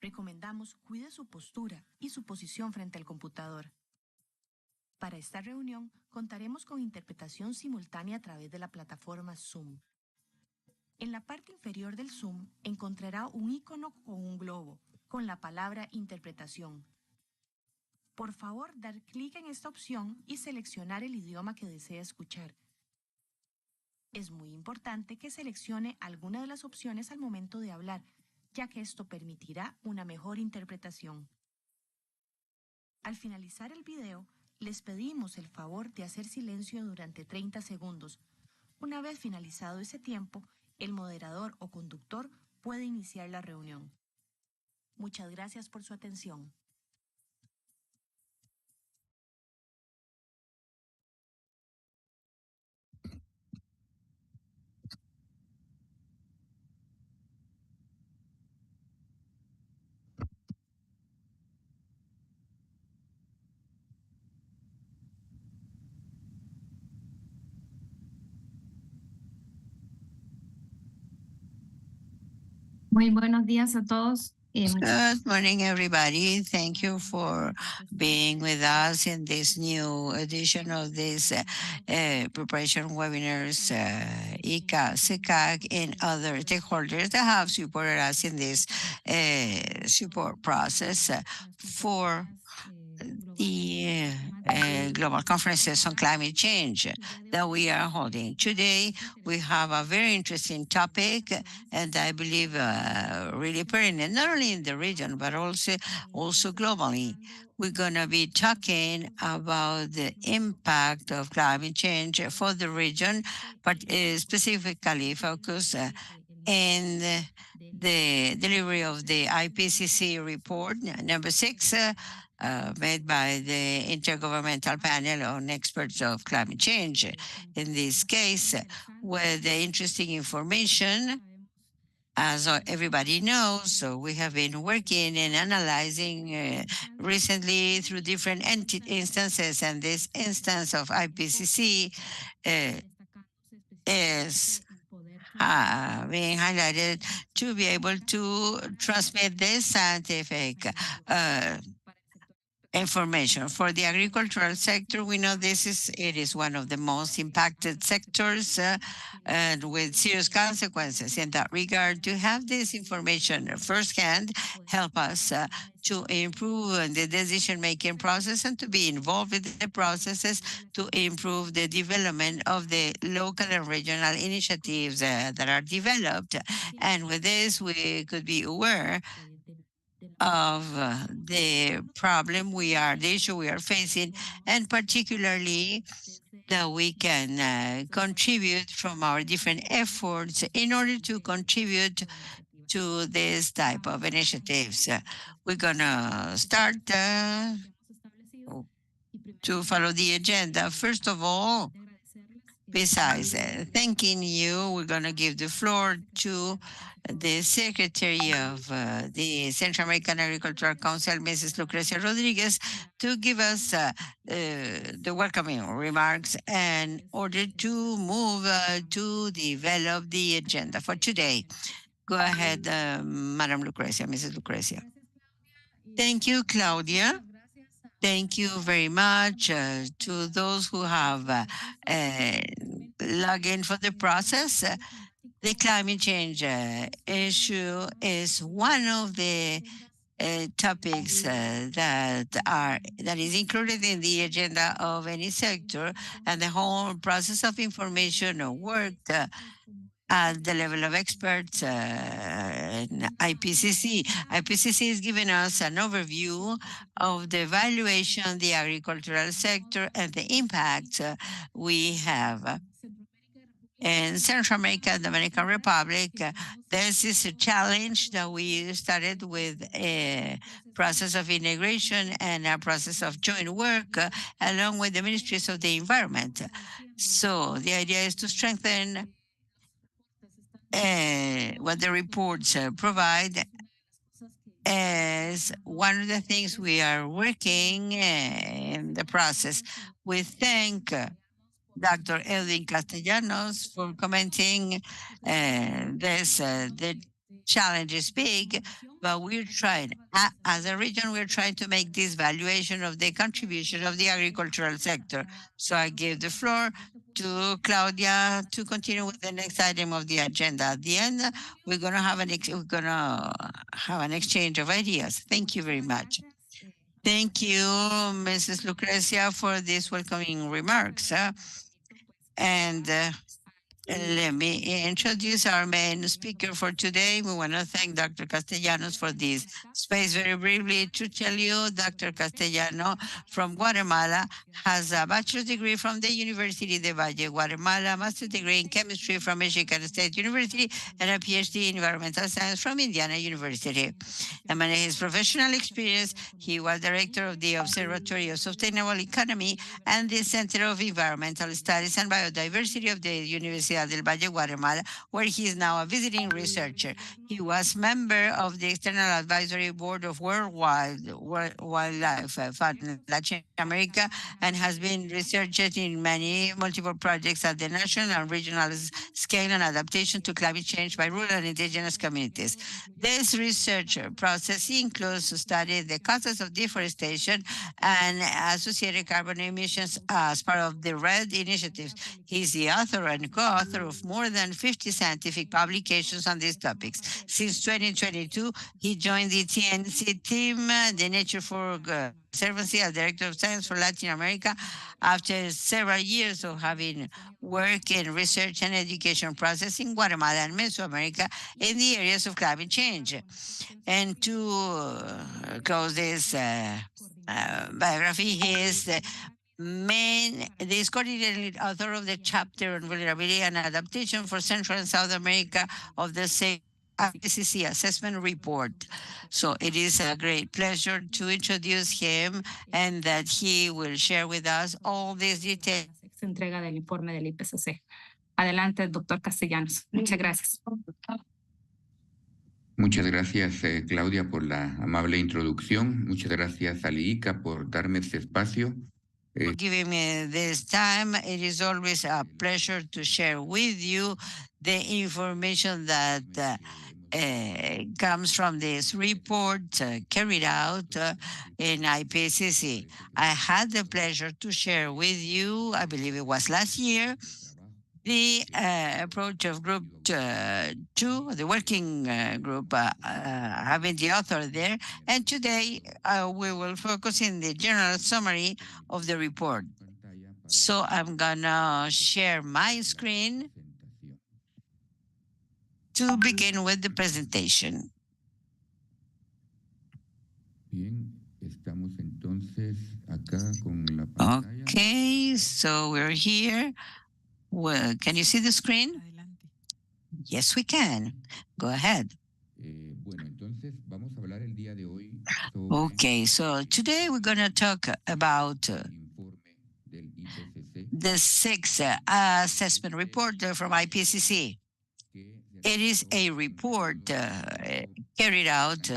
Recomendamos cuide su postura y su posición frente al computador. Para esta reunión, contaremos con interpretación simultánea a través de la plataforma Zoom. En la parte inferior del Zoom encontrará un icono con un globo, con la palabra interpretación. Por favor, dar clic en esta opción y seleccionar el idioma que desea escuchar. Es muy importante que seleccione alguna de las opciones al momento de hablar, ya que esto permitirá una mejor interpretación. Al finalizar el video, les pedimos el favor de hacer silencio durante 30 segundos. Una vez finalizado ese tiempo, el moderador o conductor puede iniciar la reunión. Muchas gracias por su atención. Muy buenos días a todos. Good morning, everybody. Thank you for being with us in this new edition of this preparation webinars, ICA, SICAC, and other stakeholders that have supported us in this support process for the global conferences on climate change that we are holding. Today, we have a very interesting topic, and I believe really pertinent, not only in the region, but also globally. We're going to be talking about the impact of climate change for the region, but specifically focus in the delivery of the IPCC report, number 6, made by the Intergovernmental Panel on Experts of Climate Change. In this case, with the interesting information, as everybody knows, so we have been working and analyzing recently through different instances, and this instance of IPCC is being highlighted to be able to transmit this scientific information. For the agricultural sector, we know it is one of the most impacted sectors and with serious consequences. In that regard, to have this information firsthand help us to improve the decision-making process and to be involved in the processes to improve the development of the local and regional initiatives that are developed. And with this, we could be aware of the issue we are facing, and particularly that we can contribute from our different efforts in order to contribute to this type of initiatives. We're going to start to follow the agenda. First of all, besides thanking you, we're going to give the floor to the Secretary of the Central American Agricultural Council, Mrs. Lucrecia Rodriguez, to give us the welcoming remarks in order to move to develop the agenda for today. Go ahead, Madam Lucrecia, Mrs. Lucrecia. Thank you, Claudia. Thank you very much to those who have logged in for the process. The climate change issue is one of the topics that is included in the agenda of any sector, and the whole process of information work at the level of experts in IPCC. IPCC is giving us an overview of the evaluation, the agricultural sector, and the impact we have. In Central America and Dominican Republic, this is a challenge that we started with a process of integration and a process of joint work along with the ministries of the environment. So the idea is to strengthen what the reports provide is one of the things we are working in the process. We thank Dr. Edwin Castellanos for commenting this. The challenge is big, but we're trying, as a region, we're trying to make this valuation of the contribution of the agricultural sector. So I give the floor to Claudia to continue with the next item of the agenda. At the end, we're gonna have an exchange of ideas. Thank you very much. Thank you, Mrs. Lucrecia, for these welcoming remarks. And let me introduce our main speaker for today. We want to thank Dr. Castellanos for this space. Very briefly, to tell you, Dr. Castellano from Guatemala has a bachelor's degree from the University de Valle, Guatemala, master's degree in chemistry from Michigan State University, and a PhD in environmental science from Indiana University. Among his professional experience, he was director of the Observatory of Sustainable Economy and the Center of Environmental Studies and Biodiversity of the Universidad del Valle, Guatemala, where he is now a visiting researcher. He was member of the External Advisory Board of Wildlife Fund in Latin America and has been researched in many multiple projects at the national and regional scale on adaptation to climate change by rural and indigenous communities. This research process includes to study the causes of deforestation and associated carbon emissions as part of the RED initiatives. He's the author and co-author of more than 50 scientific publications on these topics. Since 2022, he joined the TNC team, the Nature for Conservancy, as Director of Science for Latin America, after several years of having worked in research and education process in Guatemala and Mesoamerica in the areas of climate change. And to close this biography, he is this coordinated author of the chapter on vulnerability and adaptation for Central and South America of the same IPCC assessment report. So it is a great pleasure to introduce him and that he will share with us all these details. Entrega del informe del IPCC. Adelante, doctor Castellanos. Muchas gracias. Muchas gracias, Claudia, por la amable introducción. Muchas gracias, Aliica, por darme este espacio. For giving me this time. It is always a pleasure to share with you the information that comes from this report carried out in IPCC. I had the pleasure to share with you, I believe it was last year, the approach of Group 2, the working group, having the author there. And today we will focus in the general summary of the report. So I'm going to share my screen to begin with the presentation. Okay, so we're here. Well, can you see the screen? Yes, we can. Go ahead. Okay, so today we're going to talk about the sixth assessment report from IPCC. It is a report carried out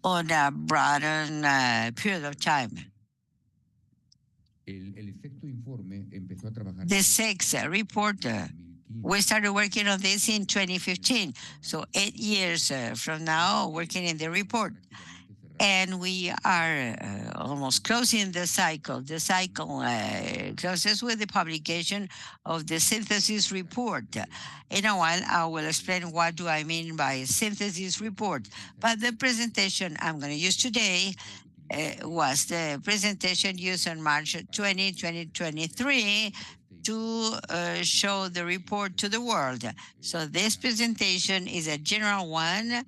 on a broader period of time. The sixth report, we started working on this in 2015. So 8 years from now, working in the report. And we are almost closing the cycle. The cycle closes with the publication of the synthesis report. In a while, I will explain what do I mean by synthesis report. But the presentation I'm going to use today was the presentation used on March 20, 2023 to show the report to the world. So this presentation is a general one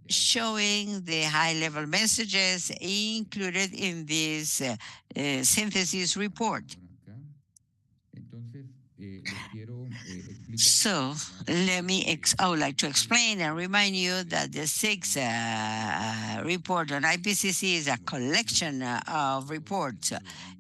showing the high-level messages included in this synthesis report. So I would like to explain and remind you that the sixth report on IPCC is a collection of reports.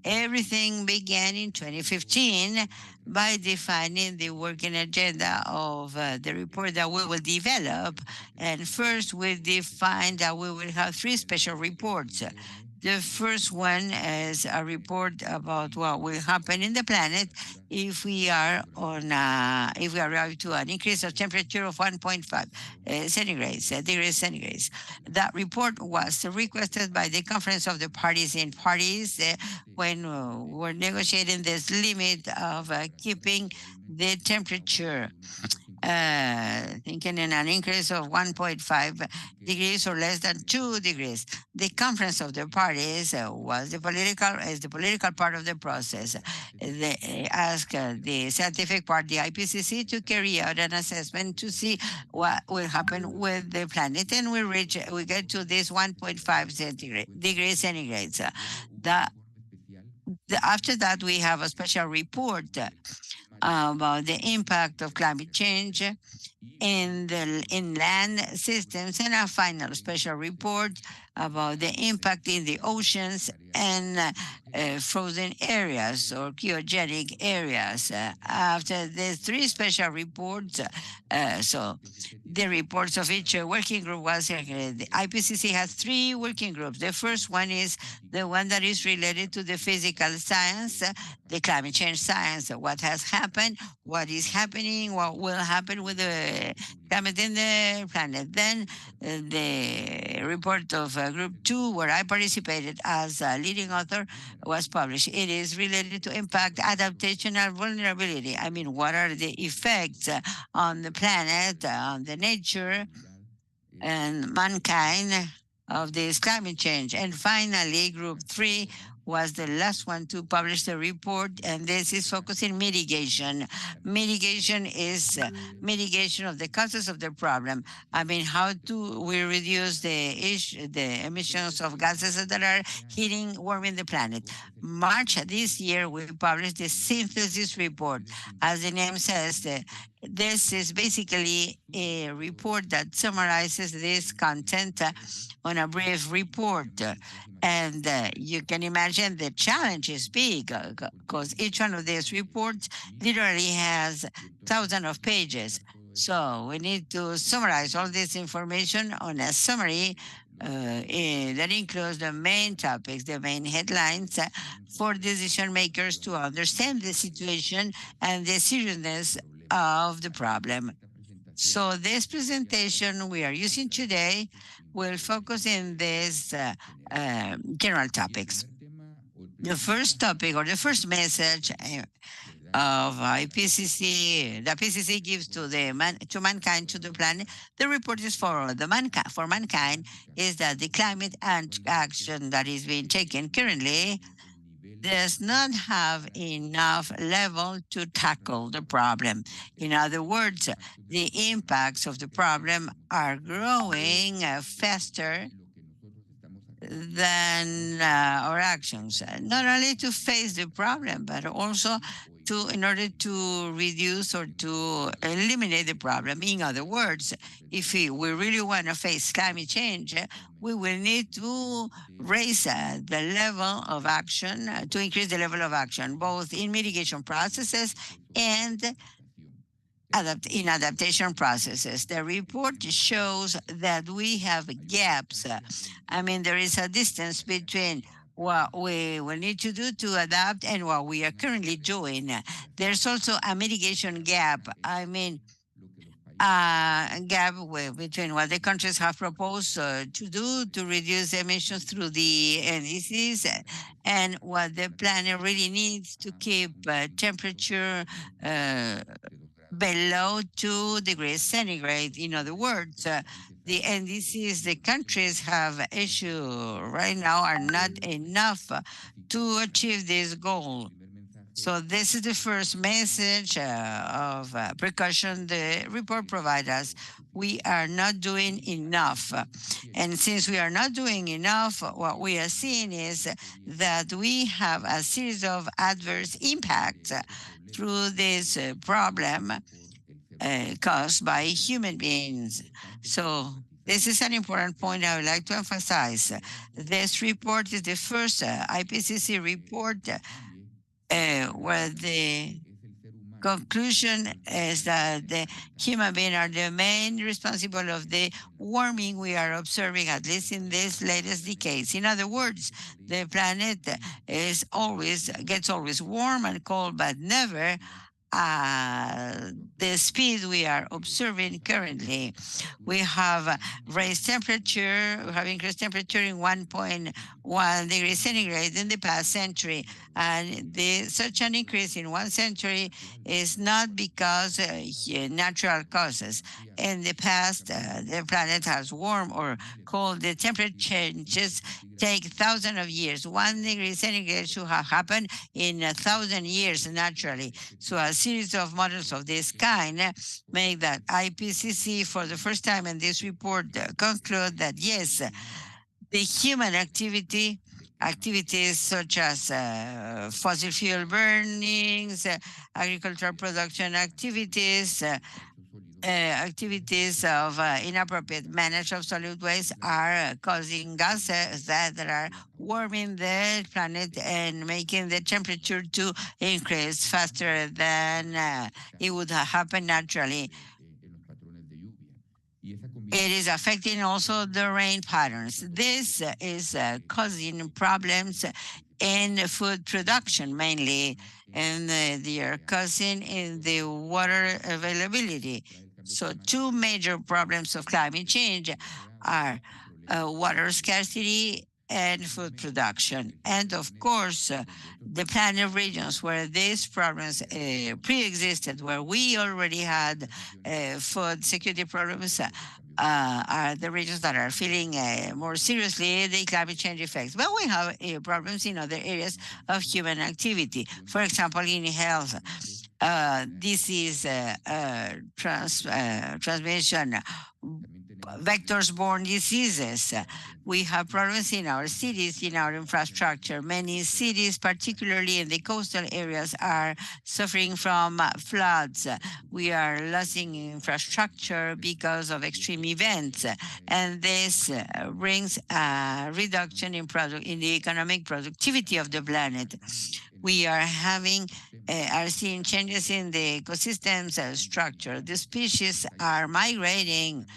Everything began in 2015 by defining the working agenda of the report that we will develop. And first, we defined that we will have 3 special reports. The first one is a report about what will happen in the planet if we arrive to an increase of temperature of 1.5 degrees centigrade. That report was requested by the Conference of the Parties in Paris when we're negotiating this limit of keeping the temperature thinking in an increase of 1.5 degrees or less than 2 degrees. The Conference of the Parties is the political part of the process. They ask the scientific part, the IPCC, to carry out an assessment to see what will happen with the planet, and we get to this 1.5 degrees centigrade. After that, we have a special report about the impact of climate change in the inland systems, and a final special report about the impact in the oceans and frozen areas or cryogenic areas. After the three special reports, so the reports of each working group the IPCC has three working groups. The first one is the one that is related to the physical science, the climate change science, what has happened, what is happening, what will happen with the climate in the planet. Then the report of Group 2, where I participated as a leading author, was published. It is related to impact, adaptation, and vulnerability. I mean, what are the effects on the planet, on the nature, and mankind of this climate change? And finally, Group 3 was the last one to publish the report, and this is focusing mitigation. Mitigation is mitigation of the causes of the problem. I mean, how do we reduce the emissions of gases that are warming the planet? March this year, we published the synthesis report. As the name says, this is basically a report that summarizes this content on a brief report. And you can imagine the challenge is big because each one of these reports literally has thousands of pages. So we need to summarize all this information on a summary that includes the main topics, the main headlines for decision makers to understand the situation and the seriousness of the problem. So this presentation we are using today will focus in these general topics. The first topic or the first message of IPCC, the IPCC gives to mankind, to the planet. The report is for mankind is that the climate action that is being taken currently does not have enough level to tackle the problem. In other words, the impacts of the problem are growing faster than our actions, not only to face the problem, but also in order to reduce or to eliminate the problem. In other words, if we really want to face climate change, we will need to raise the level of action, to increase the level of action, both in mitigation processes and in adaptation processes. The report shows that we have gaps. I mean, there is a distance between what we will need to do to adapt and what we are currently doing. There's also a mitigation gap. I mean, a gap between what the countries have proposed to do to reduce emissions through the NDCs and what the planet really needs to keep temperature below 2 degrees centigrade. In other words, the NDCs the countries have issued right now are not enough to achieve this goal. So this is the first message of precaution the report provides us. We are not doing enough. And since we are not doing enough, what we are seeing is that we have a series of adverse impacts through this problem caused by human beings. So this is an important point I would like to emphasize. This report is the first IPCC report where the conclusion is that the human beings are the main responsible of the warming we are observing, at least in these latest decades. In other words, the planet gets always warm and cold, but never the speed we are observing currently. We have raised temperature, we have increased temperature in 1.1 degrees centigrade in the past century. And such an increase in 1 century is not because natural causes. In the past, the planet has warmed or cold. The temperature changes take thousands of years. 1 degree centigrade should have happened in 1,000 years naturally. So a series of models of this kind make that IPCC for the first time in this report conclude that yes, the human activities such as fossil fuel burnings, agricultural production activities, activities of inappropriate management of solid waste are causing gases that are warming the planet and making the temperature to increase faster than it would have happened naturally. It is affecting also the rain patterns. This is causing problems in food production mainly, and they are causing in the water availability. So two major problems of climate change are water scarcity and food production. And of course, the planet regions where these problems pre-existed, where we already had food security problems, are the regions that are feeling more seriously the climate change effects. But we have problems in other areas of human activity. For example, in health, disease transmission, vectors-borne diseases. We have problems in our cities, in our infrastructure. Many cities, particularly in the coastal areas, are suffering from floods. We are losing infrastructure because of extreme events, and this brings a reduction in the economic productivity of the planet. We are seeing changes in the ecosystem's structure. The species are migrating.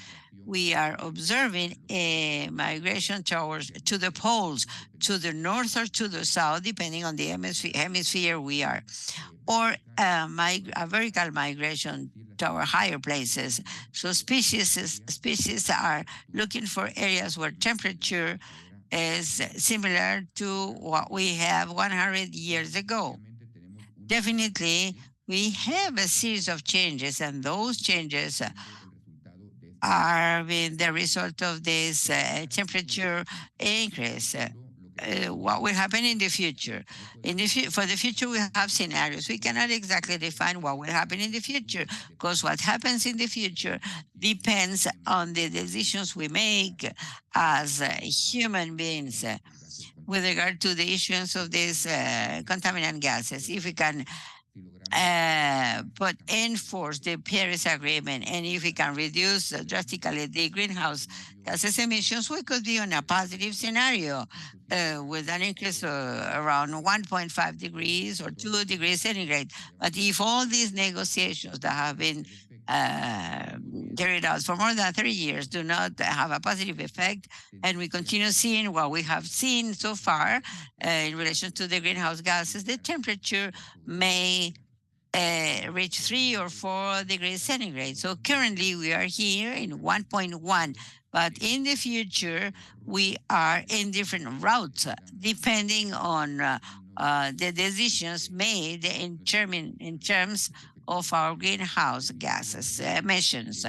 We are observing a migration to the poles, to the north or to the south, depending on the hemisphere we are, or a vertical migration toward higher places. So species are looking for areas where temperature is similar to what we have 100 years ago. Definitely, we have a series of changes, and those changes are the result of this temperature increase. What will happen in the future? For the future, we have scenarios. We cannot exactly define what will happen in the future, because what happens in the future depends on the decisions we make as human beings with regard to the issuance of these contaminant gases. If we can enforce the Paris Agreement, and if we can reduce drastically the greenhouse gases emissions, we could be on a positive scenario with an increase around 1.5 degrees or 2 degrees centigrade. But if all these negotiations that have been carried out for more than 30 years do not have a positive effect, and we continue seeing what we have seen so far in relation to the greenhouse gases, the temperature may reach 3 or 4 degrees centigrade. So currently we are here in 1.1, but in the future we are in different routes depending on the decisions made in terms of our greenhouse gases emissions.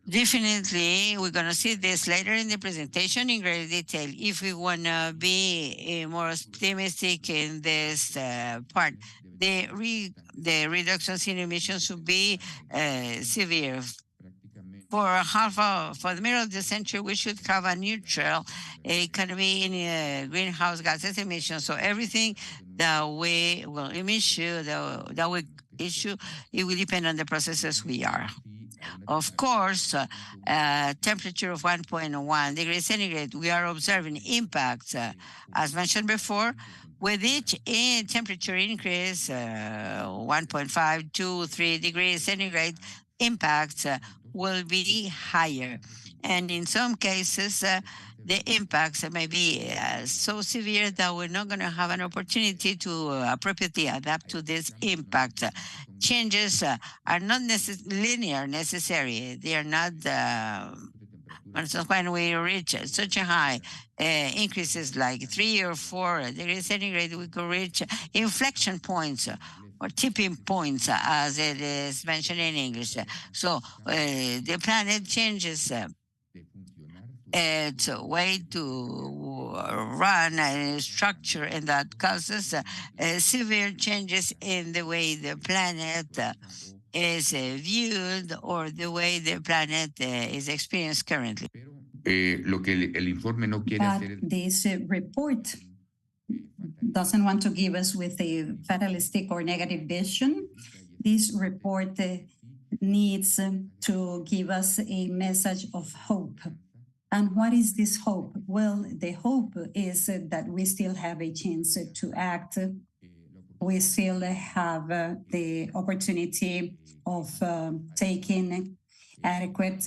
Definitely, we're going to see this later in the presentation in greater detail. If we want to be more optimistic in this part, the reductions in emissions should be severe. For the middle of the century, we should have a neutral economy in greenhouse gases emissions. So everything that we will issue, it will depend on the processes we are. Of course, temperature of 1.1 degrees centigrade, we are observing impacts, as mentioned before, with each temperature increase, 1.5, 2, 3 degrees centigrade, impacts will be higher. And in some cases, the impacts may be so severe that we're not going to have an opportunity to appropriately adapt to this impact. Changes are not linear necessary. They are not when we reach such a high increases like 3 or 4 degrees centigrade, we could reach inflection points or tipping points, as it is mentioned in English. So the planet changes its way to run a structure, and that causes severe changes in the way the planet is viewed or the way the planet is experienced currently. Lo que el informe no quiere But hacer es this report doesn't want to give us with a fatalistic or negative vision. This report needs to give us a message of hope. And what is this hope? Well, the hope is that we still have a chance to act. We still have the opportunity of taking adequate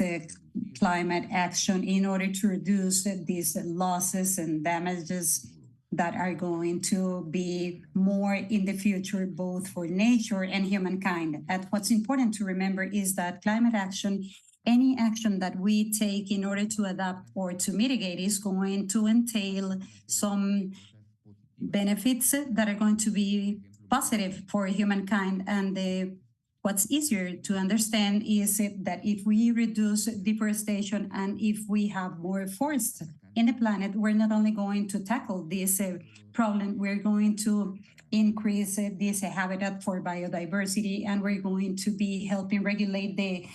climate action in order to reduce these losses and damages that are going to be more in the future, both for nature and humankind. And what's important to remember is that climate action, any action that we take in order to adapt or to mitigate, is going to entail some benefits that are going to be positive for humankind. And what's easier to understand is that if we reduce deforestation and if we have more forests in the planet, we're not only going to tackle this problem, we're going to increase this habitat for biodiversity, and we're going to be helping regulate the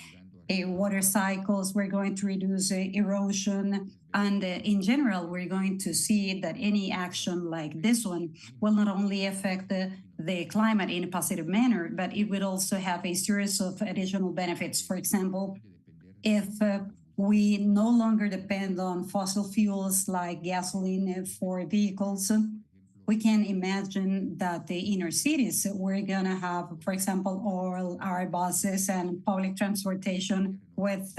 water cycles. We're going to reduce erosion. And in general, we're going to see that any action like this one will not only affect the climate in a positive manner, but it will also have a series of additional benefits. For example, if we no longer depend on fossil fuels like gasoline for vehicles, we can imagine that the inner cities, we're going to have, for example, all our buses and public transportation with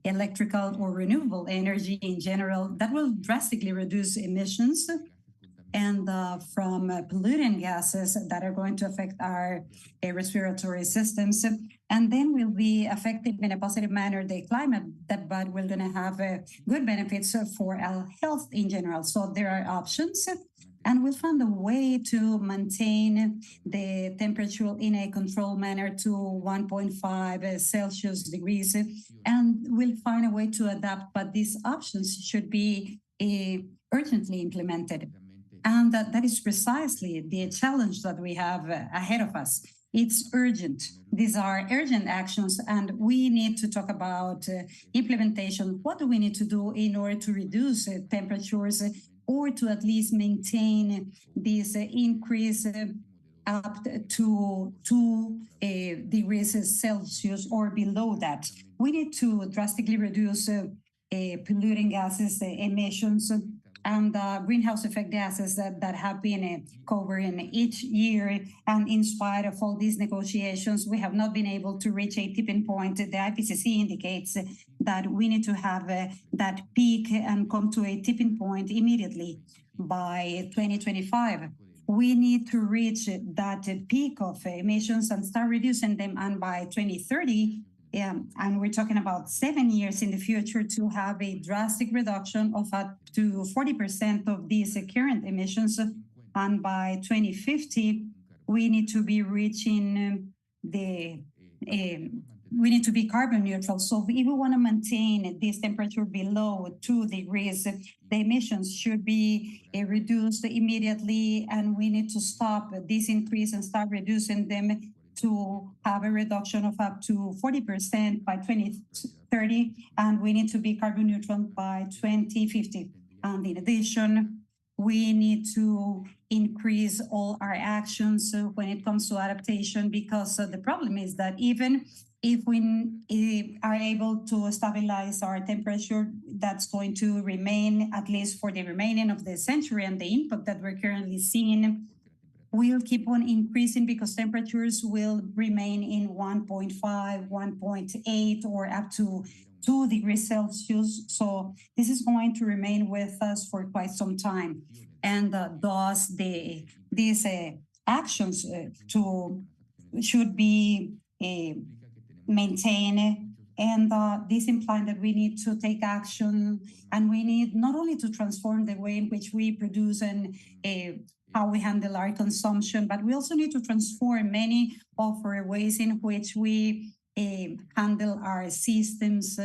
electrical or renewable energy in general. That will drastically reduce emissions and from pollutant gases that are going to affect our respiratory systems. And then we'll be affecting in a positive manner the climate, but we're going to have good benefits for our health in general. So there are options. And we'll find a way to maintain the temperature in a controlled manner to 1.5 Celsius degrees. And we'll find a way to adapt, but these options should be urgently implemented. And that is precisely the challenge that we have ahead of us. It's urgent. These are urgent actions, and we need to talk about implementation. What do we need to do in order to reduce temperatures or to at least maintain this increase up to 2 degrees Celsius or below that? We need to drastically reduce polluting gases emissions and greenhouse effect gases that have been covered each year. And in spite of all these negotiations, we have not been able to reach a tipping point. The IPCC indicates that we need to have that peak and come to a tipping point immediately by 2025. We need to reach that peak of emissions and start reducing them. And by 2030, and we're talking about 7 years in the future, to have a drastic reduction of up to 40% of these current emissions. And by 2050, we need to be reaching we need to be carbon neutral. So if we want to maintain this temperature below 2 degrees, the emissions should be reduced immediately, and we need to stop this increase and start reducing them to have a reduction of up to 40% by 2030, and we need to be carbon neutral by 2050. And in addition, we need to increase all our actions when it comes to adaptation, because the problem is that even if we are able to stabilize our temperature, that's going to remain at least for the remaining of the century, and the impact that we're currently seeing will keep on increasing because temperatures will remain in 1.5, 1.8, or up to 2 degrees Celsius. So this is going to remain with us for quite some time. And thus these actions should be maintained. And this implies that we need to take action, and we need not only to transform the way in which we produce and how we handle our consumption, but we also need to transform many of our ways in which we handle our systems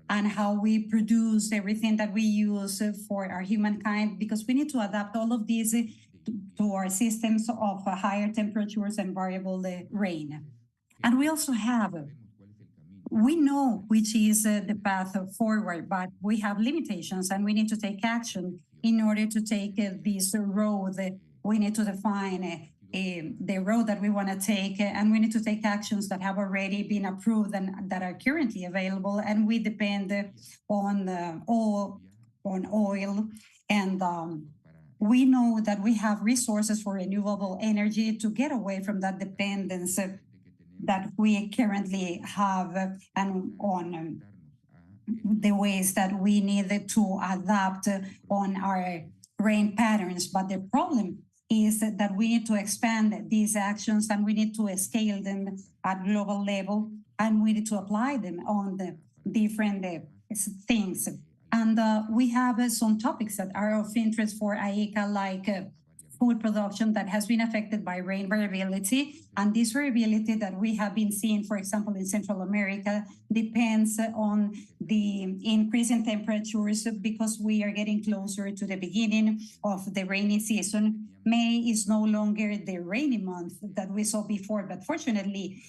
and how we produce everything that we use for our humankind, because we need to adapt all of these to our systems of higher temperatures and variable rain. And we also have, we know which is the path forward, but we have limitations, and we need to take action in order to take this road. We need to define the road that we want to take, and we need to take actions that have already been approved and that are currently available. And we depend on oil, and we know that we have resources for renewable energy to get away from that dependence that we currently have, and on the ways that we need to adapt on our rain patterns. But the problem is that we need to expand these actions, and we need to scale them at global level, and we need to apply them on the different things. And we have some topics that are of interest for IECA, like food production that has been affected by rain variability. And this variability that we have been seeing, for example, in Central America, depends on the increase in temperatures, because we are getting closer to the beginning of the rainy season. May is no longer the rainy month that we saw before, but fortunately,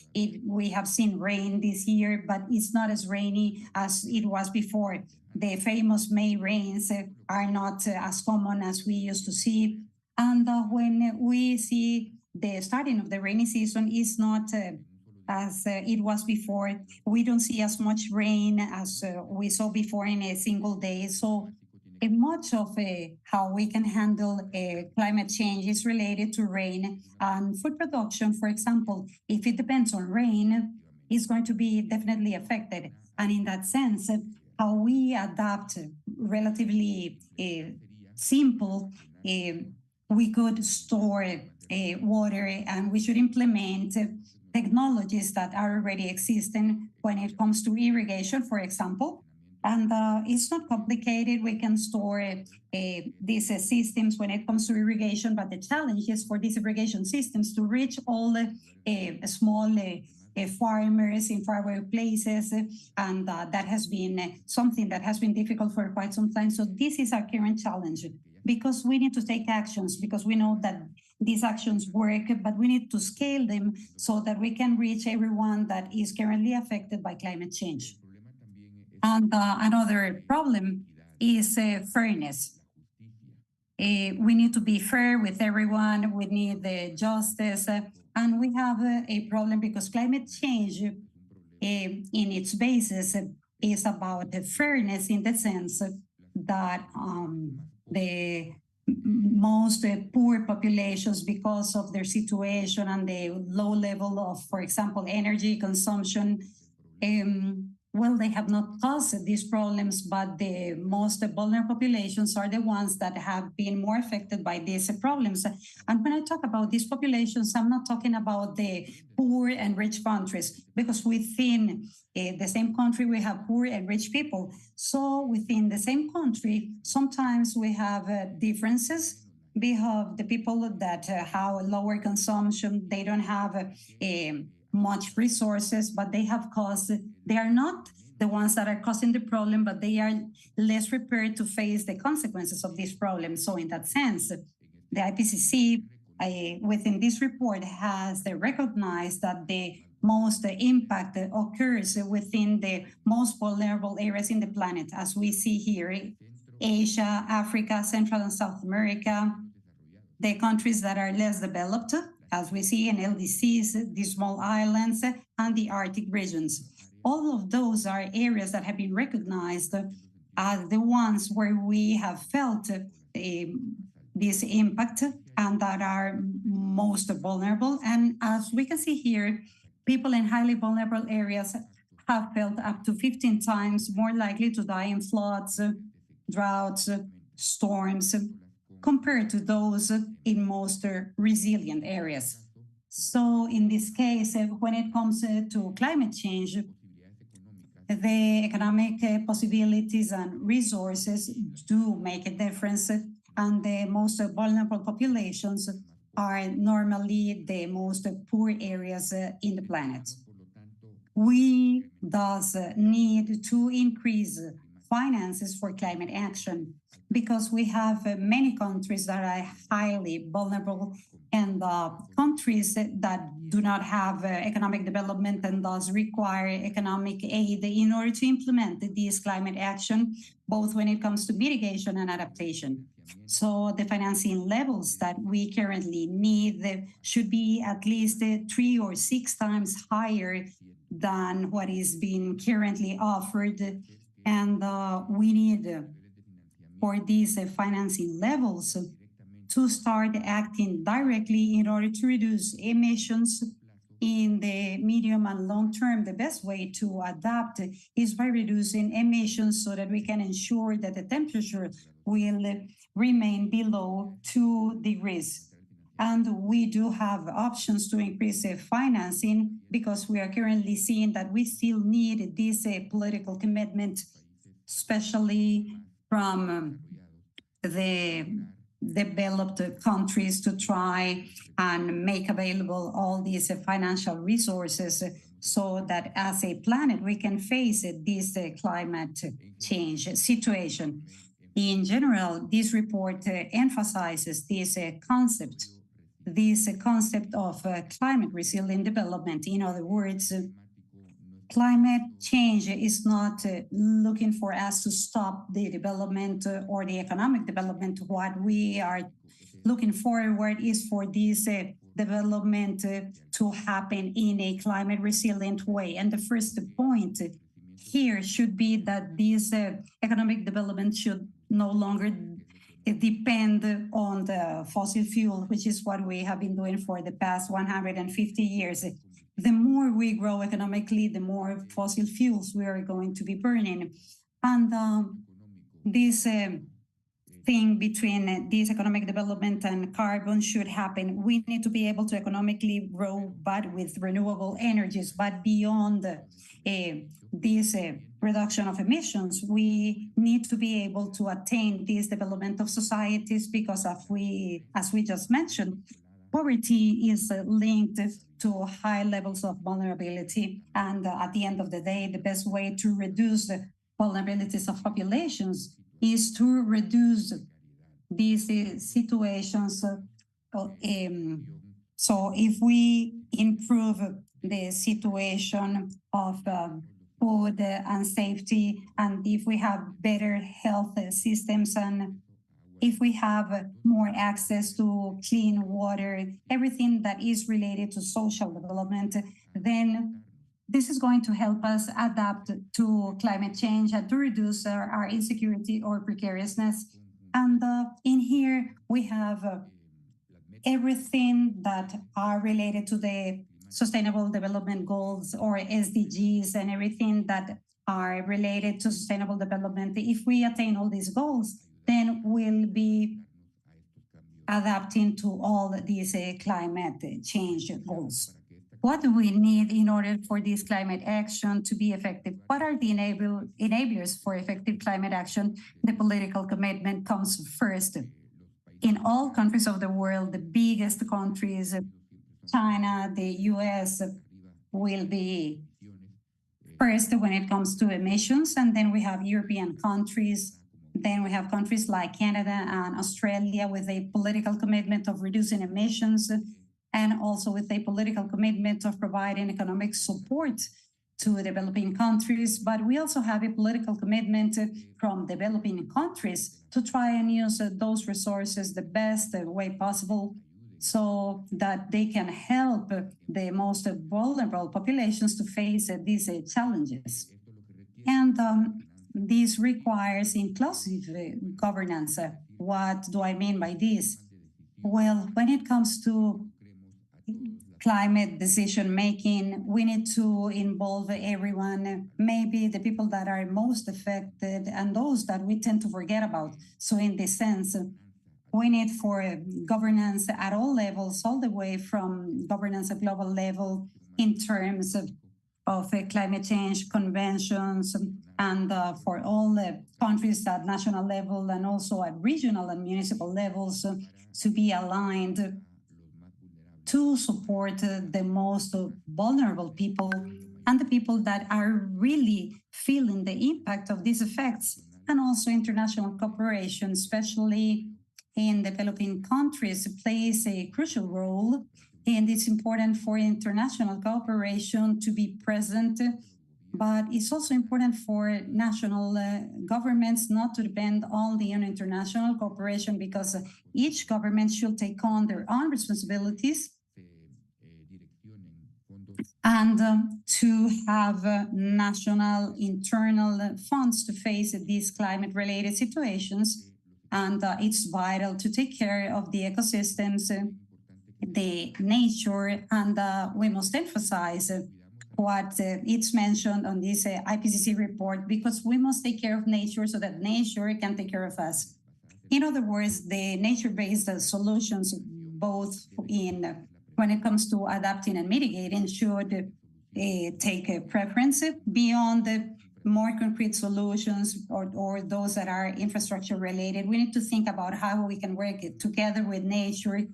we have seen rain this year, but it's not as rainy as it was before. The famous May rains are not as common as we used to see. And when we see the starting of the rainy season is not as it was before, we don't see as much rain as we saw before in a single day. So much of how we can handle climate change is related to rain. And food production, for example, if it depends on rain, is going to be definitely affected. And in that sense, how we adapt relatively simple, we could store water, and we should implement technologies that are already existing when it comes to irrigation, for example. And it's not complicated. We can store these systems when it comes to irrigation, but the challenge is for these irrigation systems to reach all small farmers in faraway places, and that has been something that has been difficult for quite some time. So this is our current challenge, because we need to take actions, because we know that these actions work, but we need to scale them so that we can reach everyone that is currently affected by climate change. And another problem is fairness. We need to be fair with everyone. We need the justice. And we have a problem because climate change in its basis is about the fairness, in the sense that the most poor populations, because of their situation and the low level of, for example, energy consumption, well, they have not caused these problems, but the most vulnerable populations are the ones that have been more affected by these problems. And when I talk about these populations, I'm not talking about the poor and rich countries, because within the same country, we have poor and rich people. So within the same country, sometimes we have differences. We have the people that have lower consumption. They don't have much resources, but they are not the ones that are causing the problem, but they are less prepared to face the consequences of this problem. So in that sense, the IPCC within this report has recognized that the most impact occurs within the most vulnerable areas in the planet, as we see here Asia, Africa, Central and South America, the countries that are less developed, as we see in LDCs, the small islands, and the Arctic regions. All of those are areas that have been recognized as the ones where we have felt this impact and that are most vulnerable. And as we can see here, people in highly vulnerable areas have felt up to 15 times more likely to die in floods, droughts, storms, compared to those in most resilient areas. So in this case, when it comes to climate change, the economic possibilities and resources do make a difference, and the most vulnerable populations are normally the most poor areas in the planet. We thus need to increase finances for climate action because we have many countries that are highly vulnerable and countries that do not have economic development and thus require economic aid in order to implement this climate action, both when it comes to mitigation and adaptation. So the financing levels that we currently need should be at least 3 or 6 times higher than what is being currently offered. And we need for these financing levels to start acting directly in order to reduce emissions in the medium and long term. The best way to adapt is by reducing emissions so that we can ensure that the temperature will remain below 2 degrees. And we do have options to increase financing because we are currently seeing that we still need this political commitment, especially from the developed countries, to try and make available all these financial resources so that as a planet we can face this climate change situation. In general, this report emphasizes this concept of climate resilient development. In other words, climate change is not looking for us to stop the development or the economic development. What we are looking forward is for this development to happen in a climate resilient way. And the first point here should be that this economic development should no longer depend on the fossil fuel, which is what we have been doing for the past 150 years. The more we grow economically, the more fossil fuels we are going to be burning. And this thing between this economic development and carbon should happen. We need to be able to economically grow, but with renewable energies. But beyond this reduction of emissions, we need to be able to attain this development of societies because, as we just mentioned, poverty is linked to high levels of vulnerability. And at the end of the day, the best way to reduce the vulnerabilities of populations is to reduce these situations. So if we improve the situation of food and safety, and if we have better health systems, and if we have more access to clean water, everything that is related to social development, then this is going to help us adapt to climate change and to reduce our insecurity or precariousness. And in here, we have everything that are related to the Sustainable Development Goals or SDGs and everything that are related to sustainable development. If we attain all these goals, then we'll be adapting to all these climate change goals. What do we need in order for this climate action to be effective? What are the enablers for effective climate action? The political commitment comes first. In all countries of the world, the biggest countries, China, the US, will be first when it comes to emissions, and then we have European countries. Then we have countries like Canada and Australia with a political commitment of reducing emissions, and also with a political commitment of providing economic support to developing countries, but we also have a political commitment from developing countries to try and use those resources the best way possible so that they can help the most vulnerable populations to face these challenges. And this requires inclusive governance. What do I mean by this? Well, when it comes to climate decision making, we need to involve everyone, maybe the people that are most affected and those that we tend to forget about. So in this sense, we need for governance at all levels, all the way from governance at global level in terms of climate change conventions and for all the countries at national level and also at regional and municipal levels to be aligned to support the most vulnerable people and the people that are really feeling the impact of these effects, and also international cooperation, especially in developing countries, plays a crucial role. And it's important for international cooperation to be present, but it's also important for national governments not to depend only on international cooperation, because each government should take on their own responsibilities and to have national internal funds to face these climate-related situations. And it's vital to take care of the ecosystems, the nature, and we must emphasize what it's mentioned on this IPCC report, because we must take care of nature so that nature can take care of us. In other words, the nature-based solutions, both in when it comes to adapting and mitigating, should take a preference beyond the more concrete solutions or those that are infrastructure related. We need to think about how we can work together with nature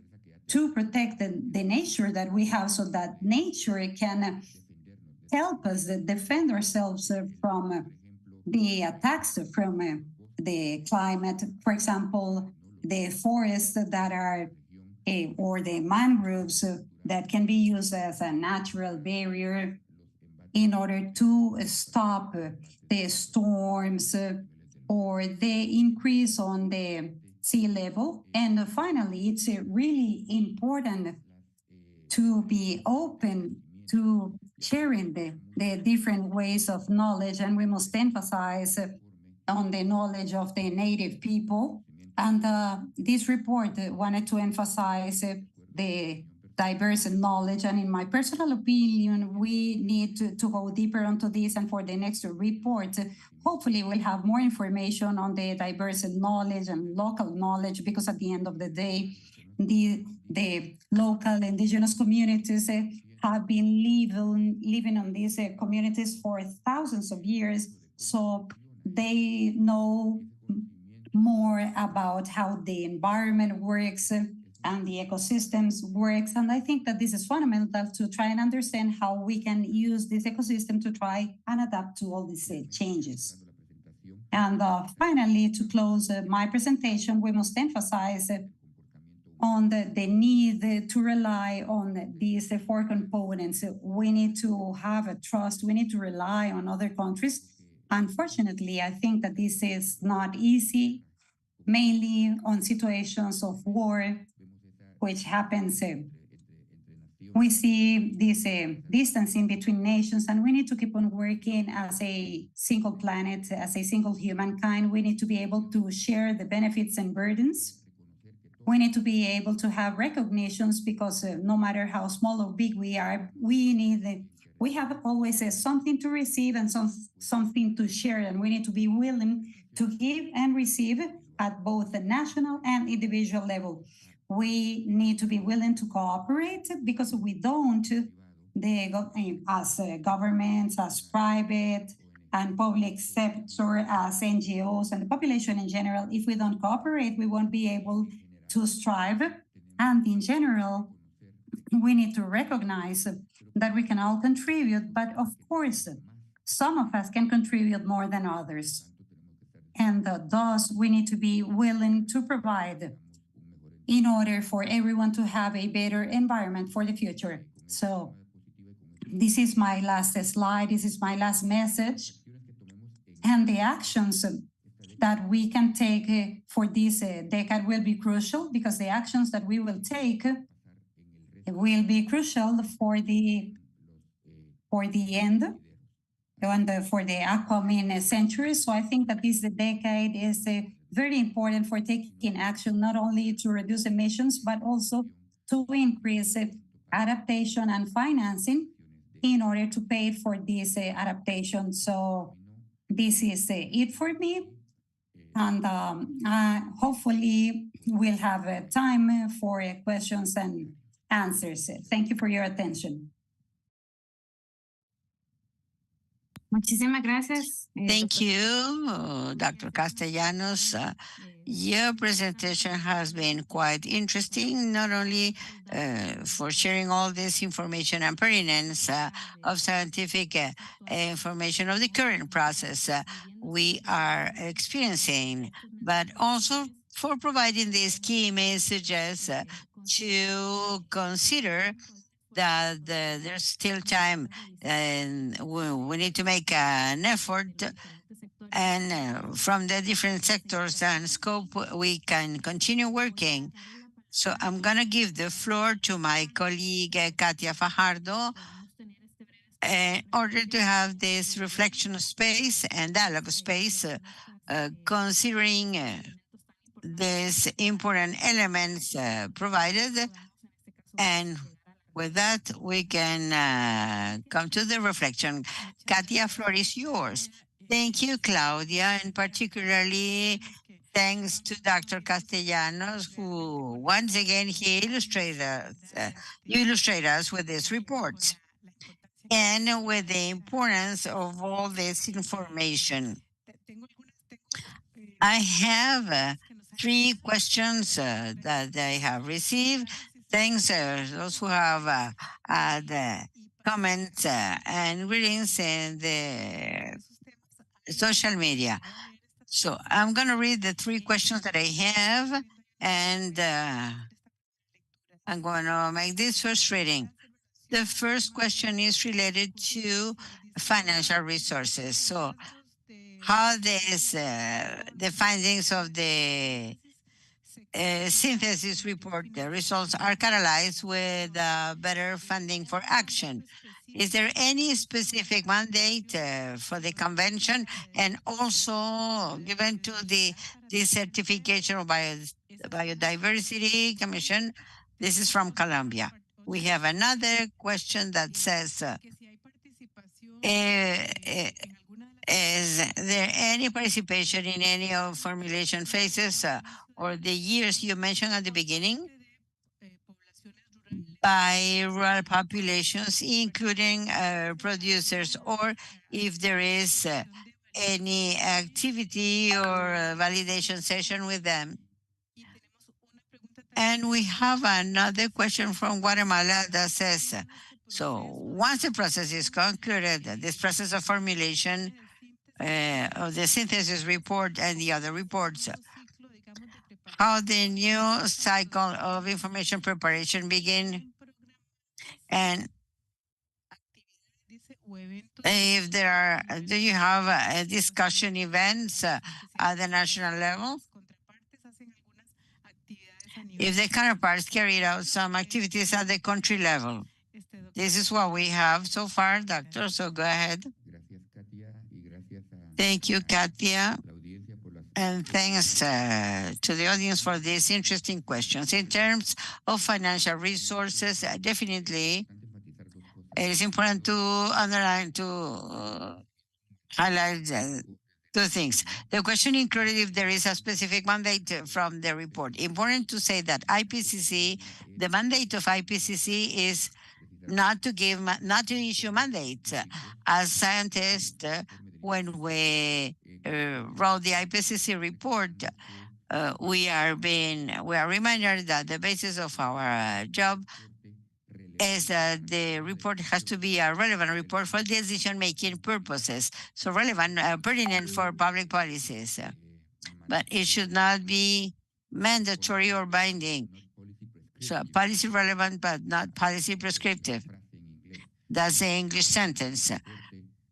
to protect the nature that we have, so that nature can help us defend ourselves from the attacks from the climate. For example, the forests that are or the mangroves that can be used as a natural barrier in order to stop the storms or the increase on the sea level. And finally, it's really important to be open to sharing the different ways of knowledge, and we must emphasize on the knowledge of the native people. And this report wanted to emphasize the diverse knowledge. And in my personal opinion, we need to go deeper onto this. And for the next report, hopefully we'll have more information on the diverse knowledge and local knowledge, because at the end of the day, the local indigenous communities have been living on these communities for thousands of years. So they know more about how the environment works and the ecosystems works. And I think that this is fundamental to try and understand how we can use this ecosystem to try and adapt to all these changes. And finally, to close my presentation, we must emphasize on the need to rely on these four components. We need to have a trust. We need to rely on other countries. Unfortunately, I think that this is not easy, mainly on situations of war, which happens. We see this distancing between nations, and we need to keep on working as a single planet, as a single humankind. We need to be able to share the benefits and burdens. We need to be able to have recognitions, because no matter how small or big we are, we have always something to receive and something to share, and we need to be willing to give and receive at both the national and individual level. We need to be willing to cooperate, because if we don't, as governments, as private and public sector, as NGOs and the population in general, if we don't cooperate, we won't be able to strive. And in general, we need to recognize that we can all contribute, but of course, some of us can contribute more than others. And thus, we need to be willing to provide in order for everyone to have a better environment for the future. So this is my last slide. This is my last message. And the actions that we can take for this decade will be crucial, because the actions that we will take will be crucial for the end and for the upcoming century. So I think that this decade is very important for taking action, not only to reduce emissions, but also to increase adaptation and financing in order to pay for this adaptation. So this is it for me. And hopefully we'll have time for questions and answers. Thank you for your attention. Muchísimas gracias. Thank you, Dr. Castellanos. Your presentation has been quite interesting, not only for sharing all this information and pertinence of scientific information of the current process we are experiencing, but also for providing these key messages to consider that there's still time and we need to make an effort, and from the different sectors and scope we can continue working. So I'm going to give the floor to my colleague Katia Fajardo in order to have this reflection space and dialogue space considering these important elements provided. And with that, we can come to the reflection. Katia, floor is yours. Thank you, Claudia, and particularly thanks to Dr. Castellanos, who once again you illustrate us with these reports and with the importance of all this information. I have 3 questions that I have received. Thanks those who have the comments and readings in the social media. So I'm going to read the 3 questions that I have, and I'm going to make this first reading. The first question is related to financial resources. So how the findings of the synthesis report, the results are catalyzed with better funding for action. Is there any specific mandate for the convention, and also given to the certification of Biodiversity Commission? This is from Colombia. We have another question that says, is there any participation in any of formulation phases or the years you mentioned at the beginning by rural populations, including producers, or if there is any activity or validation session with them? And we have another question from Guatemala that says, so once the process is concluded, this process of formulation of the synthesis report and the other reports, how the new cycle of information preparation begin, and if there are, do you have discussion events at the national level? If the counterparts carried out some activities at the country level? This is what we have so far, Doctor, so go ahead. Thank you, Katia. And thanks to the audience for these interesting questions. In terms of financial resources, definitely it is important to underline, to highlight 2 things. The question included if there is a specific mandate from the report. Important to say that IPCC, the mandate of IPCC is not to issue mandates. As scientists, when we wrote the IPCC report, we are reminded that the basis of our job is that the report has to be a relevant report for decision-making purposes, so relevant, pertinent for public policies. But it should not be mandatory or binding. So policy relevant, but not policy prescriptive. That's the English sentence.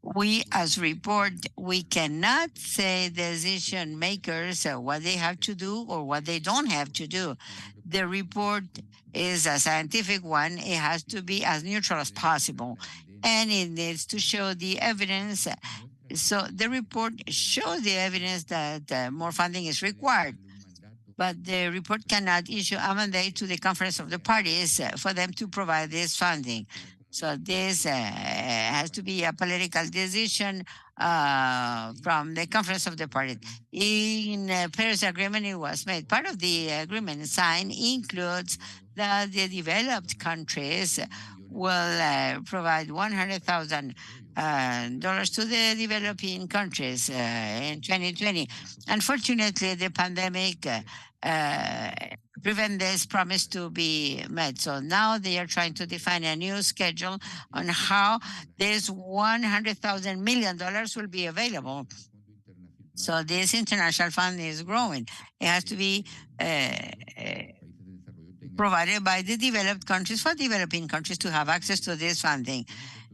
We, as report, we cannot say decision makers what they have to do or what they don't have to do. The report is a scientific one. It has to be as neutral as possible, and it needs to show the evidence. So the report shows the evidence that more funding is required, but the report cannot issue a mandate to the Conference of the Parties for them to provide this funding. So this has to be a political decision from the Conference of the Parties. In Paris Agreement, it was made. Part of the agreement signed includes that the developed countries will provide $100,000 to the developing countries in 2020. Unfortunately, the pandemic prevent this promise to be met. So now they are trying to define a new schedule on how this $100,000 million will be available. So this international fund is growing. It has to be provided by the developed countries for developing countries to have access to this funding.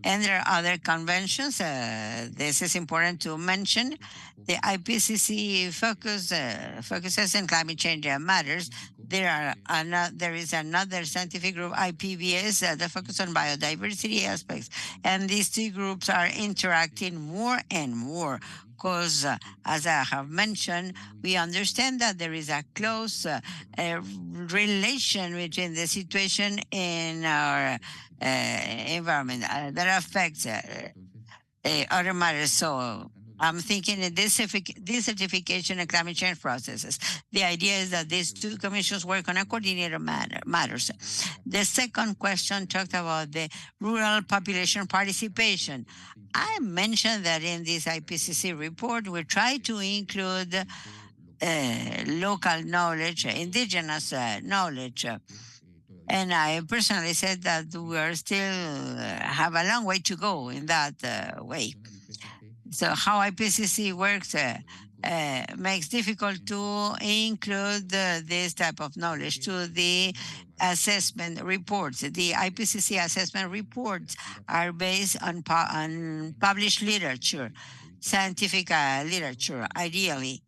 And there are other conventions. This is important to mention. The IPCC focuses on climate change matters. There is another scientific group, IPBS, that focus on biodiversity aspects. And these two groups are interacting more and more because, as I have mentioned, we understand that there is a close relation between the situation in our environment that affects other matters. So I'm thinking in desertification and climate change processes. The idea is that these two commissions work on a coordinated matters. The second question talked about the rural population participation. I mentioned that in this IPCC report, we try to include local knowledge, indigenous knowledge. And I personally said that we are still have a long way to go in that way. So how IPCC works makes difficult to include this type of knowledge to the assessment reports. The IPCC assessment reports are based on published literature, scientific literature, ideally.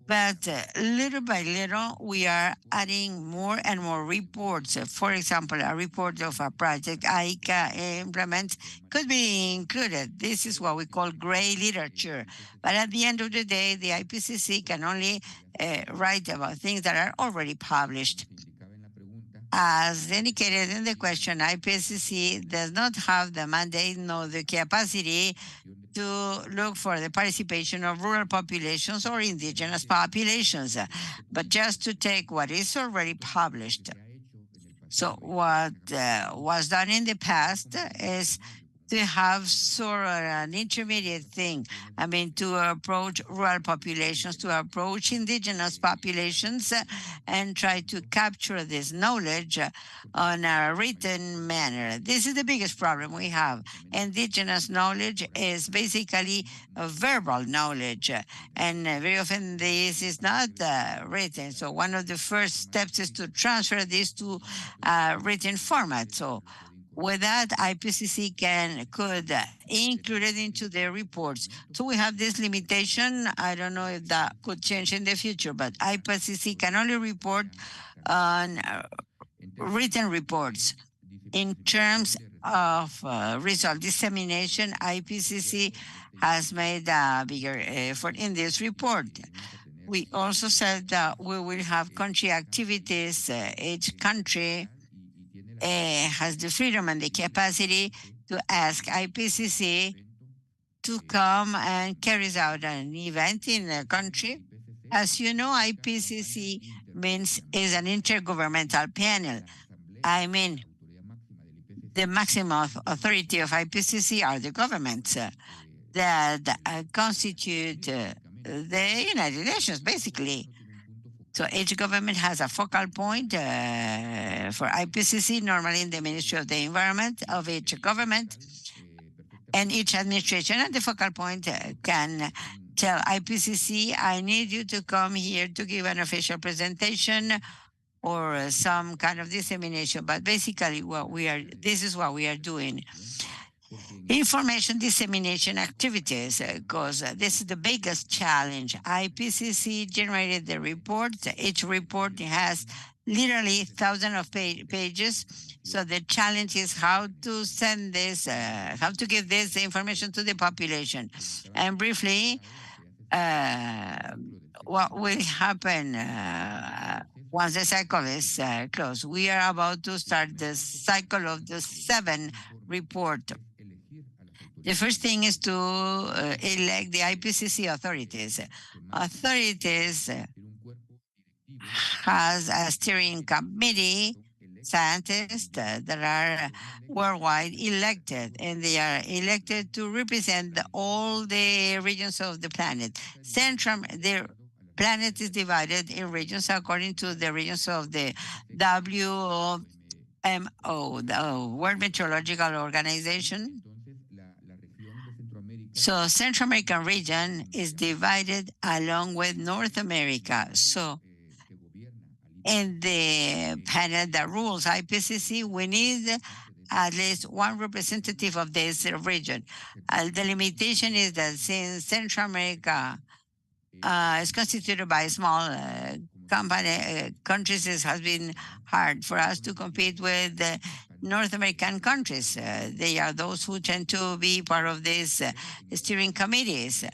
But little by little, we are adding more and more reports. For example, a report of a project ICA implements could be included. This is what we call gray literature. But at the end of the day, the IPCC can only write about things that are already published. As indicated in the question, IPCC does not have the mandate nor the capacity to look for the participation of rural populations or indigenous populations, but just to take what is already published. So what was done in the past is to have sort of an intermediate thing. I mean, to approach rural populations, to approach indigenous populations, and try to capture this knowledge on a written manner. This is the biggest problem we have. Indigenous knowledge is basically a verbal knowledge, and very often this is not written. So one of the first steps is to transfer this to written format. So with that, IPCC could include it into their reports. So we have this limitation. I don't know if that could change in the future, but IPCC can only report on written reports. In terms of result dissemination, IPCC has made a bigger effort in this report. We also said that we will have country activities. Each country has the freedom and the capacity to ask IPCC to come and carries out an event in a country. As you know, IPCC is an intergovernmental panel. I mean, the maximum authority of IPCC are the governments that constitute the United Nations, basically. So each government has a focal point for IPCC, normally in the Ministry of the Environment of each government. And each administration at the focal point can tell IPCC, I need you to come here to give an official presentation or some kind of dissemination. But basically, this is what we are doing. information dissemination activities, because this is the biggest challenge. IPCC generated the report. Each report has literally thousands of pages. So the challenge is how to send this, how to give this information to the population. And briefly, what will happen once the cycle is closed? We are about to start the cycle of the 7 report. The first thing is to elect the IPCC authorities. Authorities has a steering committee, scientists that are worldwide elected, and they are elected to represent all the regions of the planet. The planet is divided in regions according to the regions of the WMO, the World Meteorological Organization. So Central American region is divided along with North America. So in the panel that rules IPCC, we need at least one representative of this region. The limitation is that since Central America is constituted by small countries, it has been hard for us to compete with North American countries. They are those who tend to be part of these steering committees.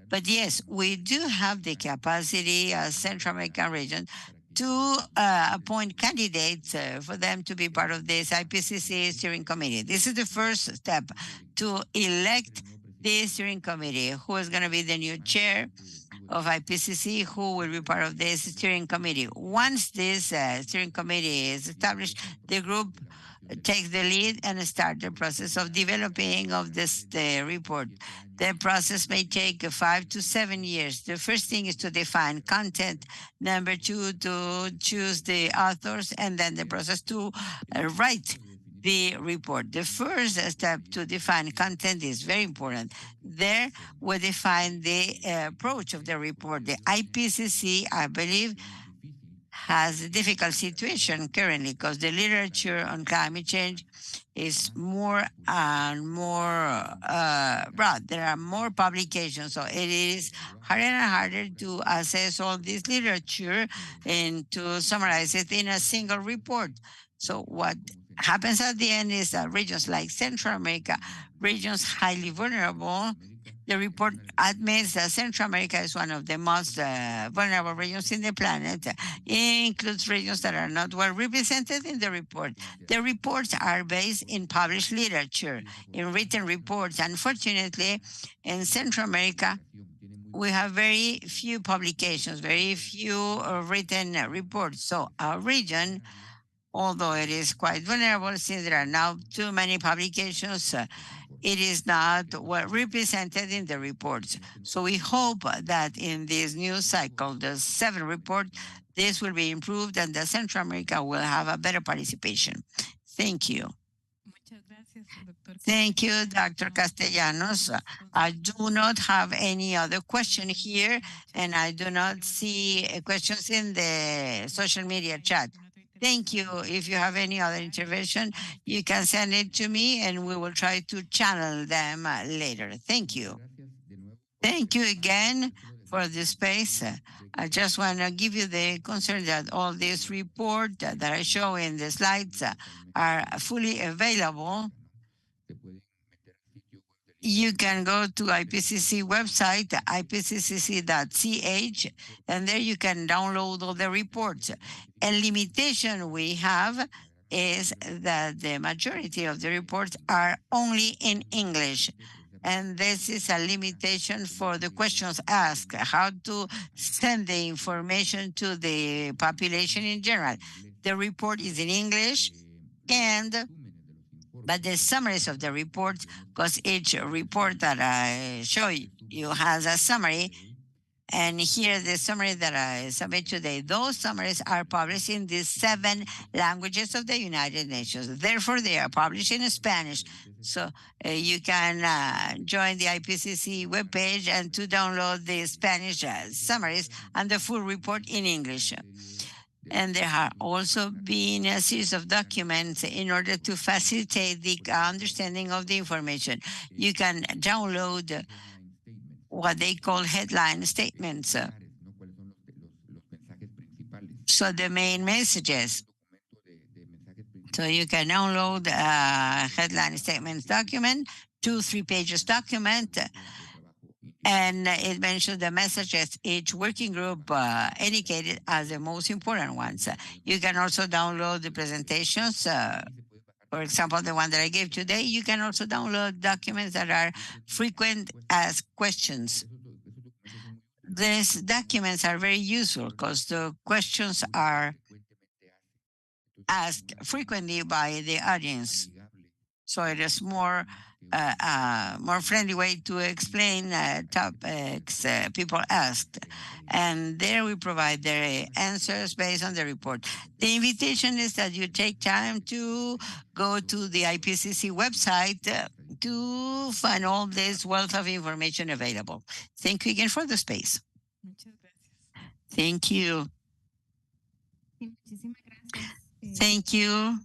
But yes, we do have the capacity as Central American region to appoint candidates for them to be part of this IPCC steering committee. This is the first step, to elect the steering committee, who is going to be the new chair of IPCC, who will be part of this steering committee. Once this steering committee is established, the group takes the lead and start the process of developing of this report. The process may take 5 to 7 years. The first thing is to define content. Number 2, to choose the authors, and then the process to write the report. The first step to define content is very important. There we define the approach of the report. The IPCC, I believe, has a difficult situation currently because the literature on climate change is more and more broad. There are more publications, so it is harder and harder to assess all this literature and to summarize it in a single report. So what happens at the end is that regions like Central America, regions highly vulnerable, the report admits that Central America is one of the most vulnerable regions in the planet. It includes regions that are not well represented in the report. The reports are based in published literature, in written reports. Unfortunately, in Central America, we have very few publications, very few written reports. So our region, although it is quite vulnerable, since there are now too many publications, it is not well represented in the reports. So we hope that in this new cycle, the 7 report, this will be improved and that Central America will have a better participation. Thank you. Thank you, Dr. Castellanos. I do not have any other question here, and I do not see questions in the social media chat. Thank you. If you have any other intervention, you can send it to me and we will try to channel them later. Thank you. Thank you again for the space. I just want to give you the concern that all these reports that I show in the slides are fully available. You can go to IPCC website, ipcc.ch, and there you can download all the reports. A limitation we have is that the majority of the reports are only in English. And this is a limitation for the questions asked, how to send the information to the population in general. The report is in English, but the summaries of the reports, because each report that I show you has a summary, and here the summary that I submit today, those summaries are published in the 7 languages of the United Nations. Therefore, they are published in Spanish. So you can join the IPCC webpage and to download the Spanish summaries and the full report in English. And there have also been a series of documents in order to facilitate the understanding of the information. You can download what they call headline statements. So the main messages. So you can download a headline statements document, 2-3 pages document, and it mentions the messages each working group indicated as the most important ones. You can also download the presentations. For example, the one that I gave today, you can also download documents that are frequent as questions. These documents are very useful because the questions are asked frequently by the audience. So it is more friendly way to explain topics people asked. And there we provide their answers based on the report. The invitation is that you take time to go to the IPCC website to find all this wealth of information available. Thank you again for the space. Thank you. Thank you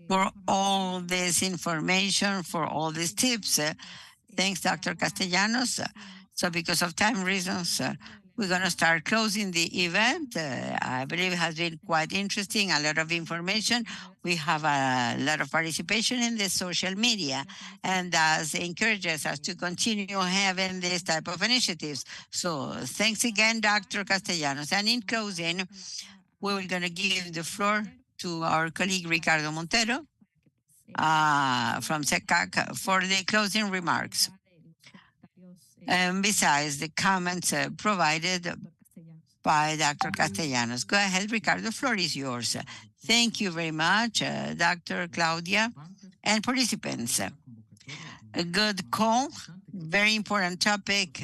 for all this information, for all these tips. Thanks, Dr. Castellanos. So because of time reasons, we're going to start closing the event. I believe it has been quite interesting, a lot of information. We have a lot of participation in the social media, and that encourages us to continue having this type of initiatives. So thanks again, Dr. Castellanos. And in closing, we're going to give the floor to our colleague Ricardo Montero from SECAC for the closing remarks. And besides the comments provided by Dr. Castellanos. Go ahead, Ricardo, the floor is yours. Thank you very much, Dr. Claudia and participants. A good call, very important topic.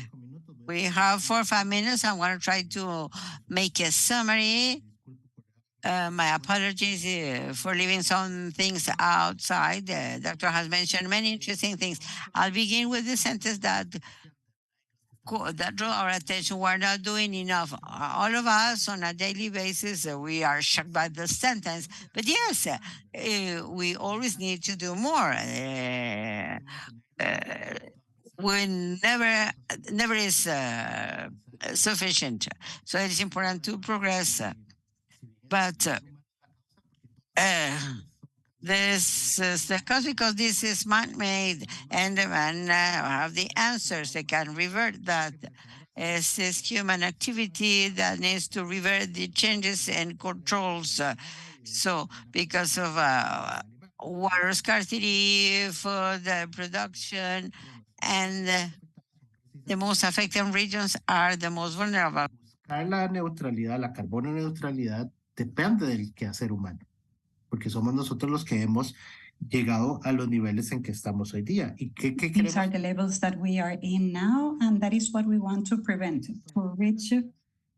We have 4 or 5 minutes. I want to try to make a summary. My apologies for leaving some things outside. The doctor has mentioned many interesting things. I'll begin with the sentence that draw our attention. We're not doing enough. All of us on a daily basis, we are shocked by the sentence. But yes, we always need to do more. We never is sufficient. So it is important to progress. But this is the cause because this is man-made, and the man have the answers. They can revert that. It's this human activity that needs to revert the changes and controls. So because of water scarcity, food production, and the most affected regions are the most vulnerable. La neutralidad, la carbono neutralidad depende del quehacer humano, porque somos nosotros los que hemos llegado a los niveles en que estamos hoy día. ¿Y qué These are the levels that we are in now, and that is what we want to prevent, to reach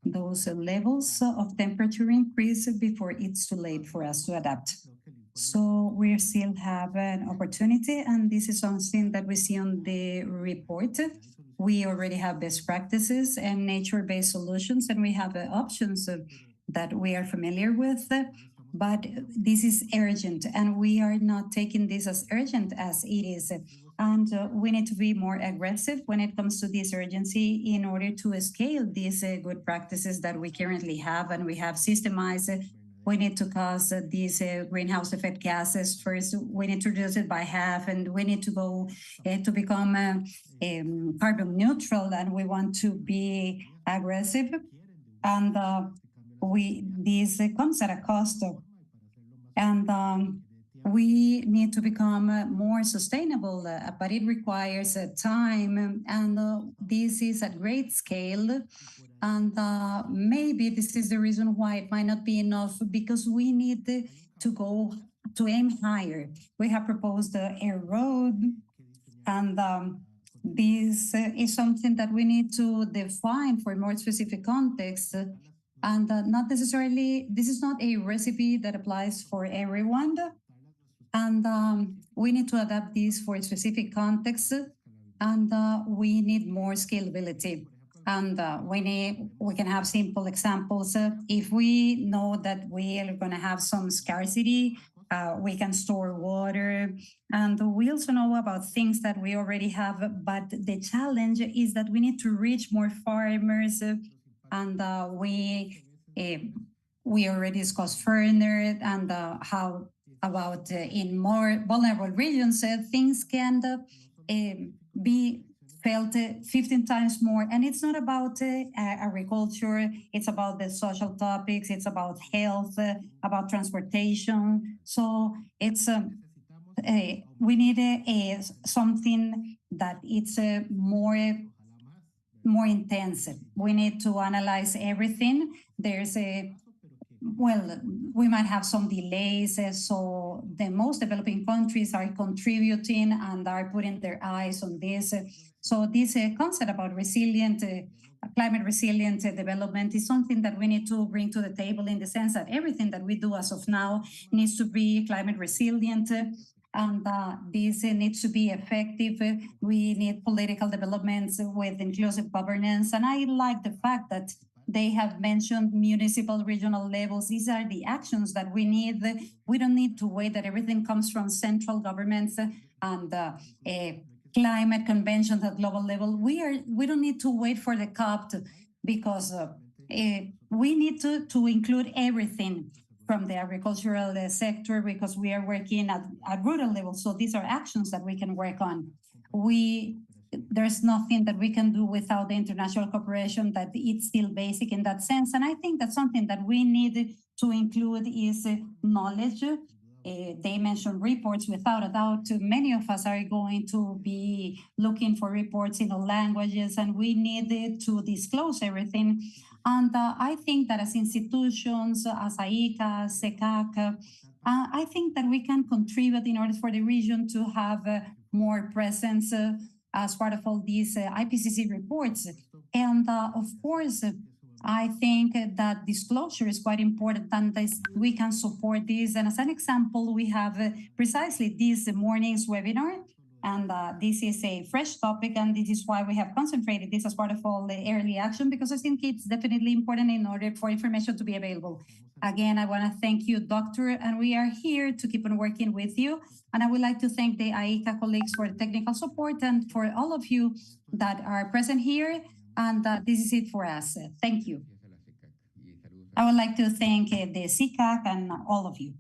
those levels of temperature increase before it's too late for us to adapt. So we still have an opportunity, and this is something that we see on the report. We already have best practices and nature-based solutions, and we have options that we are familiar with. But this is urgent, and we are not taking this as urgent as it is. And we need to be more aggressive when it comes to this urgency in order to scale these good practices that we currently have, and we have systemized. We need to cause these greenhouse effect gases. First, we need to reduce it by half, and we need to go to become carbon neutral, and we want to be aggressive. And this comes at a cost, and we need to become more sustainable, but it requires time, and this is at great scale. And maybe this is the reason why it might not be enough, because we need to aim higher. We have proposed a road, and this is something that we need to define for more specific context. And not necessarily, this is not a recipe that applies for everyone. And we need to adapt this for specific contexts, and we need more scalability. And we can have simple examples. If we know that we are going to have some scarcity, we can store water. And we also know about things that we already have. But the challenge is that we need to reach more farmers. And we already discussed further and how about in more vulnerable regions, things can be felt 15 times more. And it's not about agriculture, it's about the social topics, it's about health, about transportation. So it's we need something that it's more intensive. We need to analyze everything. There's well, we might have some delays. So the most developing countries are contributing and are putting their eyes on this. So this concept about resilient, climate resilient development is something that we need to bring to the table, in the sense that everything that we do as of now needs to be climate resilient. And this needs to be effective. We need political developments with inclusive governance. And I like the fact that they have mentioned municipal, regional levels. These are the actions that we need. We don't need to wait that everything comes from central governments and climate conventions at global level. We don't need to wait for the COP because we need to include everything from the agricultural sector, because we are working at rural level. So these are actions that we can work on. There's nothing that we can do without the international cooperation, that it's still basic in that sense. And I think that's something that we need to include is knowledge. They mentioned reports. Without a doubt, many of us are going to be looking for reports in all languages, and we need to disclose everything. And I think that as institutions, as ICA, SECAC, I think that we can contribute in order for the region to have more presence as part of all these IPCC reports. And of course, I think that disclosure is quite important, and we can support this. And as an example, we have precisely this morning's webinar. And this is a fresh topic, and this is why we have concentrated this as part of all the early action, because I think it's definitely important in order for information to be available. Again, I want to thank you, Doctor, and we are here to keep on working with you. And I would like to thank the ICA colleagues for the technical support and for all of you that are present here. And this is it for us. Thank you. I would like to thank the CCAC and all of you.